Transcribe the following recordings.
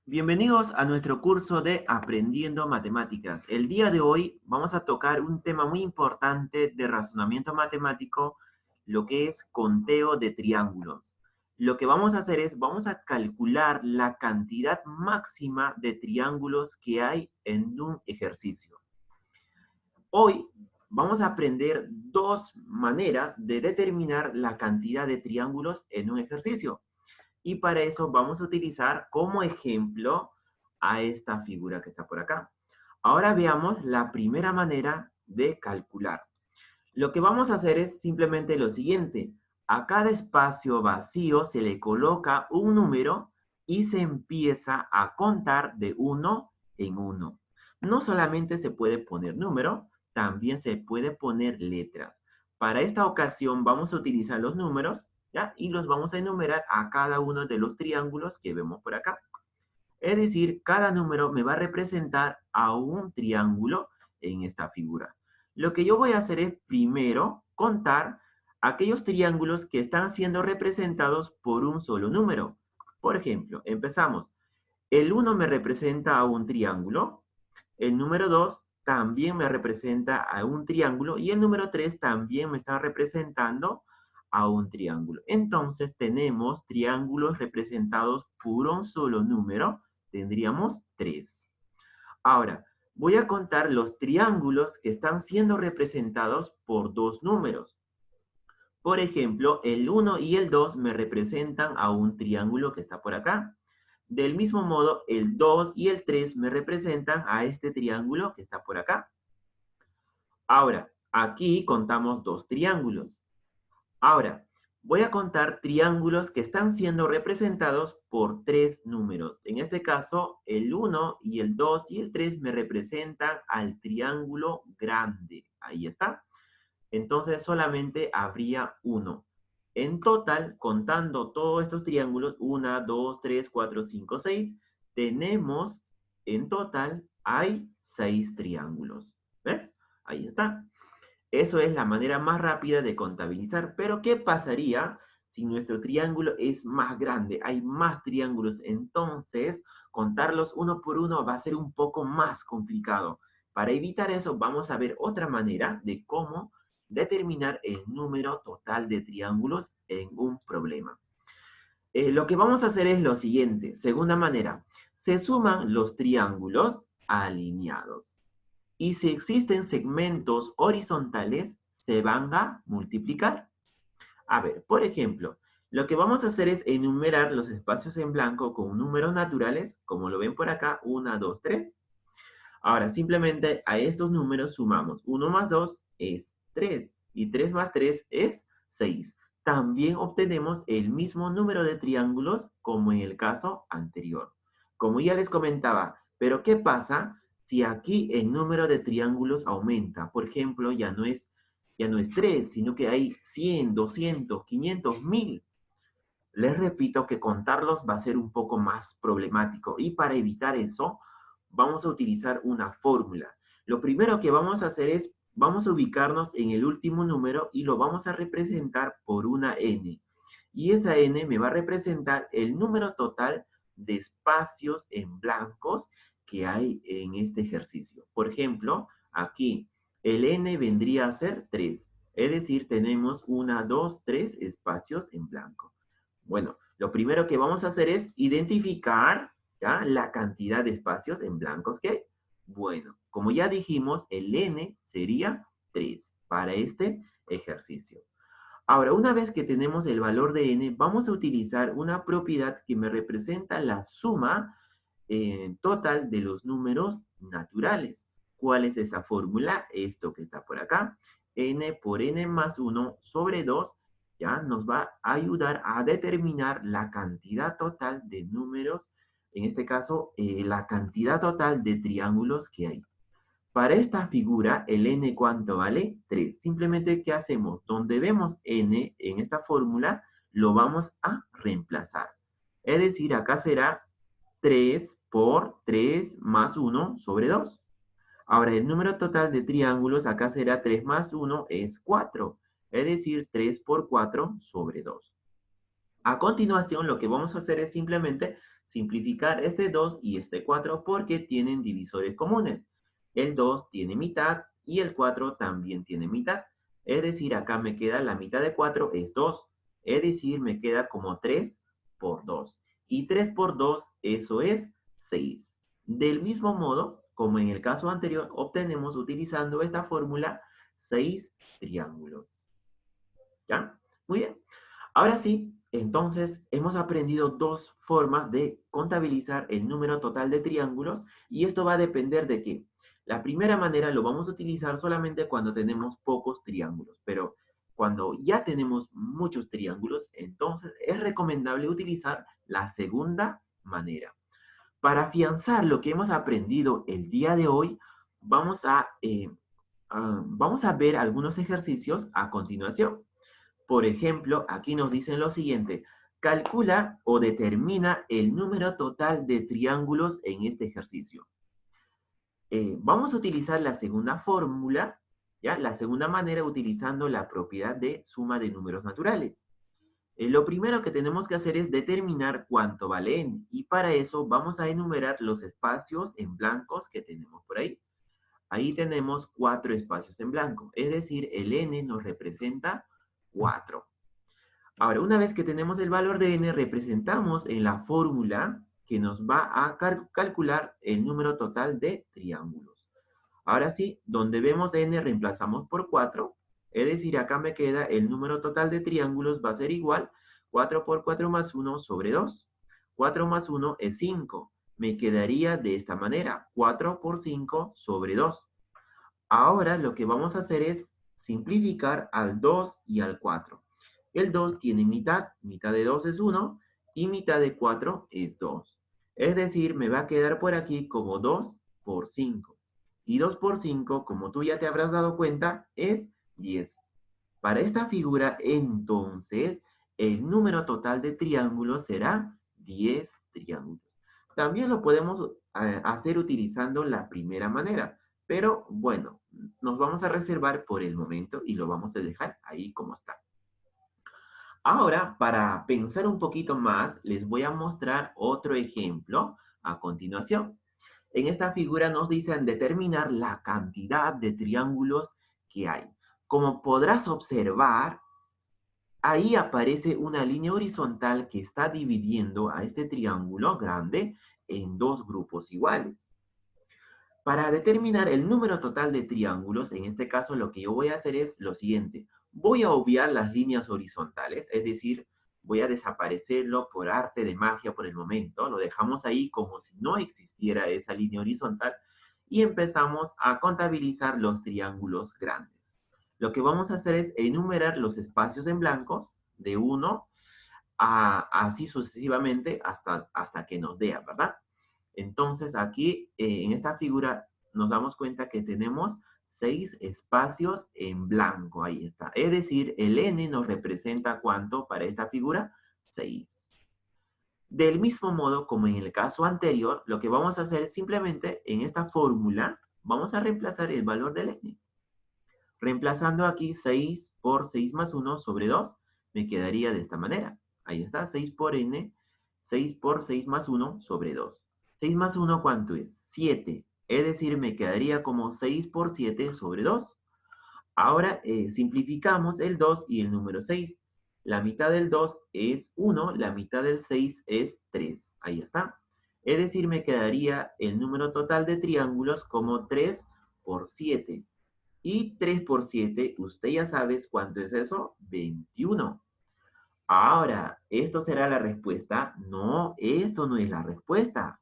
Bienvenidos a nuestro curso de Aprendiendo Matemáticas. El día de hoy vamos a tocar un tema muy importante de razonamiento matemático, lo que es conteo de triángulos. Lo que vamos a hacer es, vamos a calcular la cantidad máxima de triángulos que hay en un ejercicio. Hoy vamos a aprender dos maneras de determinar la cantidad de triángulos en un ejercicio. Y para eso vamos a utilizar como ejemplo a esta figura que está por acá. Ahora veamos la primera manera de calcular. Lo que vamos a hacer es simplemente lo siguiente. A cada espacio vacío se le coloca un número y se empieza a contar de uno en uno. No solamente se puede poner número, también se puede poner letras. Para esta ocasión vamos a utilizar los números, ¿ya? Y los vamos a enumerar a cada uno de los triángulos que vemos por acá. Es decir, cada número me va a representar a un triángulo en esta figura. Lo que yo voy a hacer es primero contar aquellos triángulos que están siendo representados por un solo número. Por ejemplo, empezamos. El 1 me representa a un triángulo, el número 2 también me representa a un triángulo y el número 3 también me está representando a un triángulo. Entonces tenemos triángulos representados por un solo número, tendríamos 3. Ahora, voy a contar los triángulos que están siendo representados por dos números. Por ejemplo, el 1 y el 2 me representan a un triángulo que está por acá. Del mismo modo, el 2 y el 3 me representan a este triángulo que está por acá. Ahora, aquí contamos dos triángulos. Ahora, voy a contar triángulos que están siendo representados por tres números. En este caso, el 1 y el 2 y el 3 me representan al triángulo grande. Ahí está. Entonces solamente habría uno. En total, contando todos estos triángulos, 1, 2, 3, 4, 5, 6, tenemos, en total, hay 6 triángulos. ¿Ves? Ahí está. Eso es la manera más rápida de contabilizar. Pero, ¿qué pasaría si nuestro triángulo es más grande? Hay más triángulos. Entonces, contarlos uno por uno va a ser un poco más complicado. Para evitar eso, vamos a ver otra manera de cómo determinar el número total de triángulos en un problema. Lo que vamos a hacer es lo siguiente. Segunda manera, se suman los triángulos alineados. Y si existen segmentos horizontales, se van a multiplicar. A ver, por ejemplo, lo que vamos a hacer es enumerar los espacios en blanco con números naturales, como lo ven por acá, 1, 2, 3. Ahora, simplemente a estos números sumamos. 1 más 2 es 3 y 3 más 3 es 6. También obtenemos el mismo número de triángulos como en el caso anterior. Como ya les comentaba, pero ¿qué pasa si aquí el número de triángulos aumenta? Por ejemplo, ya no es 3, sino que hay 100, 200, 500, 1000. Les repito que contarlos va a ser un poco más problemático y para evitar eso vamos a utilizar una fórmula. Lo primero que vamos a hacer es, vamos a ubicarnos en el último número y lo vamos a representar por una n. Y esa n me va a representar el número total de espacios en blancos que hay en este ejercicio. Por ejemplo, aquí el n vendría a ser 3. Es decir, tenemos 1, 2, 3 espacios en blanco. Bueno, lo primero que vamos a hacer es identificar, ¿ya?, la cantidad de espacios en blancos que hay. Bueno, como ya dijimos, el n sería 3 para este ejercicio. Ahora, una vez que tenemos el valor de n, vamos a utilizar una propiedad que me representa la suma total de los números naturales. ¿Cuál es esa fórmula? Esto que está por acá. N por n más 1 sobre 2 ya nos va a ayudar a determinar la cantidad total de números, en este caso, la cantidad total de triángulos que hay. Para esta figura, el n, ¿cuánto vale? 3. Simplemente, ¿qué hacemos? Donde vemos n en esta fórmula, lo vamos a reemplazar. Es decir, acá será 3 por 3 más 1 sobre 2. Ahora, el número total de triángulos acá será 3 más 1 es 4. Es decir, 3 por 4 sobre 2. A continuación, lo que vamos a hacer es simplemente simplificar este 2 y este 4 porque tienen divisores comunes. El 2 tiene mitad y el 4 también tiene mitad. Es decir, acá me queda la mitad de 4 es 2. Es decir, me queda como 3 por 2. Y 3 por 2, eso es 6. Del mismo modo, como en el caso anterior, obtenemos utilizando esta fórmula 6 triángulos. ¿Ya? Muy bien. Ahora sí, entonces hemos aprendido dos formas de contabilizar el número total de triángulos y esto va a depender de qué. La primera manera lo vamos a utilizar solamente cuando tenemos pocos triángulos, pero cuando ya tenemos muchos triángulos, entonces es recomendable utilizar la segunda manera. Para afianzar lo que hemos aprendido el día de hoy, vamos a ver algunos ejercicios a continuación. Por ejemplo, aquí nos dicen lo siguiente: calcula o determina el número total de triángulos en este ejercicio. Vamos a utilizar la segunda fórmula, ¿ya? La segunda manera utilizando la propiedad de suma de números naturales. Lo primero que tenemos que hacer es determinar cuánto vale n, y para eso vamos a enumerar los espacios en blancos que tenemos por ahí. Ahí tenemos 4 espacios en blanco, es decir, el n nos representa 4. Ahora, una vez que tenemos el valor de n, representamos en la fórmula que nos va a calcular el número total de triángulos. Ahora sí, donde vemos n reemplazamos por 4, es decir, acá me queda el número total de triángulos va a ser igual 4 por 4 más 1 sobre 2. 4 más 1 es 5. Me quedaría de esta manera, 4 por 5 sobre 2. Ahora lo que vamos a hacer es simplificar al 2 y al 4. El 2 tiene mitad, mitad de 2 es 1 y mitad de 4 es 2. Es decir, me va a quedar por aquí como 2 por 5. Y 2 por 5, como tú ya te habrás dado cuenta, es 10. Para esta figura, entonces, el número total de triángulos será 10 triángulos. También lo podemos hacer utilizando la primera manera, pero bueno, nos vamos a reservar por el momento y lo vamos a dejar ahí como está. Ahora, para pensar un poquito más, les voy a mostrar otro ejemplo a continuación. En esta figura nos dicen determinar la cantidad de triángulos que hay. Como podrás observar, ahí aparece una línea horizontal que está dividiendo a este triángulo grande en dos grupos iguales. Para determinar el número total de triángulos, en este caso lo que yo voy a hacer es lo siguiente. Voy a obviar las líneas horizontales, es decir, voy a desaparecerlo por arte de magia por el momento. Lo dejamos ahí como si no existiera esa línea horizontal y empezamos a contabilizar los triángulos grandes. Lo que vamos a hacer es enumerar los espacios en blancos de 1 así sucesivamente hasta que nos dé, ¿verdad? Entonces aquí en esta figura nos damos cuenta que tenemos 6 espacios en blanco, ahí está. Es decir, el n nos representa ¿cuánto para esta figura? 6. Del mismo modo como en el caso anterior, lo que vamos a hacer es simplemente en esta fórmula, vamos a reemplazar el valor del n. Reemplazando aquí 6 por 6 más 1 sobre 2, me quedaría de esta manera. Ahí está, 6 por n, 6 por 6 más 1 sobre 2. 6 más 1, ¿cuánto es? 7. Es decir, me quedaría como 6 por 7 sobre 2. Ahora simplificamos el 2 y el número 6. La mitad del 2 es 1, la mitad del 6 es 3. Ahí está. Es decir, me quedaría el número total de triángulos como 3 por 7. Y 3 por 7, usted ya sabe cuánto es eso, 21. Ahora, ¿esto será la respuesta? No, esto no es la respuesta.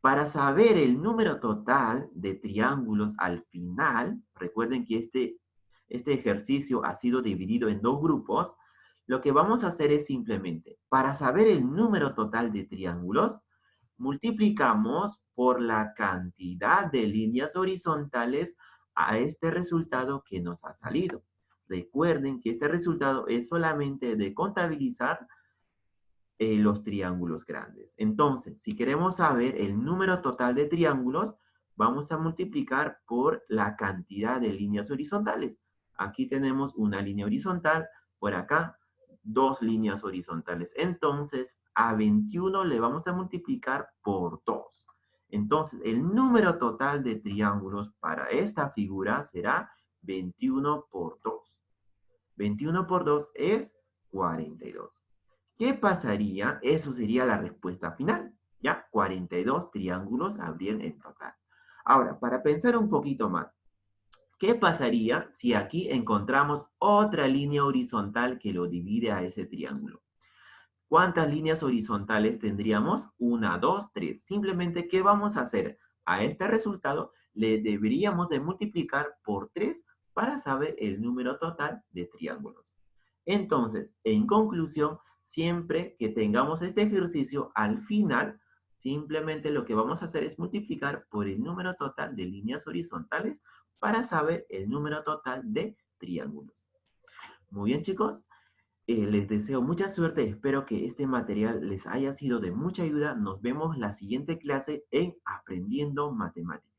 Para saber el número total de triángulos al final, recuerden que este ejercicio ha sido dividido en dos grupos, lo que vamos a hacer es simplemente, para saber el número total de triángulos, multiplicamos por la cantidad de líneas horizontales a este resultado que nos ha salido. Recuerden que este resultado es solamente de contabilizar los triángulos grandes. Entonces, si queremos saber el número total de triángulos, vamos a multiplicar por la cantidad de líneas horizontales. Aquí tenemos una línea horizontal, por acá dos líneas horizontales. Entonces, a 21 le vamos a multiplicar por 2. Entonces, el número total de triángulos para esta figura será 21 por 2. 21 por 2 es 42. ¿Qué pasaría? Eso sería la respuesta final. ¿Ya? 42 triángulos habrían en total. Ahora, para pensar un poquito más, ¿qué pasaría si aquí encontramos otra línea horizontal que lo divide a ese triángulo? ¿Cuántas líneas horizontales tendríamos? Una, dos, tres. Simplemente, ¿qué vamos a hacer? A este resultado le deberíamos de multiplicar por 3 para saber el número total de triángulos. Entonces, en conclusión, siempre que tengamos este ejercicio, al final, simplemente lo que vamos a hacer es multiplicar por el número total de líneas horizontales para saber el número total de triángulos. Muy bien, chicos. Les deseo mucha suerte, espero que este material les haya sido de mucha ayuda. Nos vemos la siguiente clase en Aprendiendo Matemáticas.